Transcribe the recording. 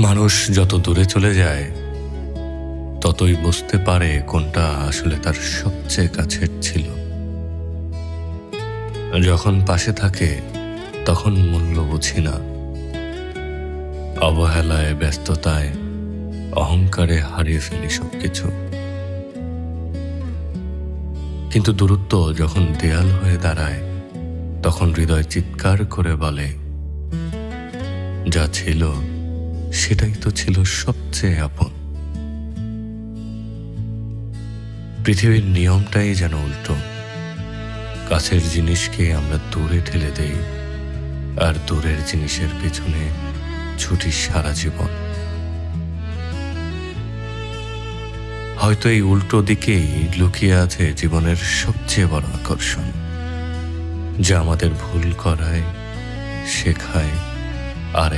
মানুষ যত দূরে চলে যায় ততই বুঝতে পারে কোনটা আসলে তার সবচেয়ে কাছের ছিল। যখন পাশে থাকে তখন মূল্য বুঝি না, অবহেলায়, ব্যস্ততায়, অহংকারে হারিয়ে ফেলি সবকিছু। কিন্তু দূরত্ব যখন দেয়াল হয়ে দাঁড়ায় তখন হৃদয় চিৎকার করে বলে, যা ছিল সেটাই তো ছিল সবচেয়ে আপন। পৃথিবীর নিয়মটাই যেন উল্টো, কাছের জিনিসকে আমরা দূরে ঠেলে দেই আর দূরের জিনিসের পেছনে ছুটি সারা জীবন। হয়তো এই উল্টো দিকেই লুকিয়ে আছে জীবনের সবচেয়ে বড় আকর্ষণ, যা আমাদের ভুল করায়, শেখায় আর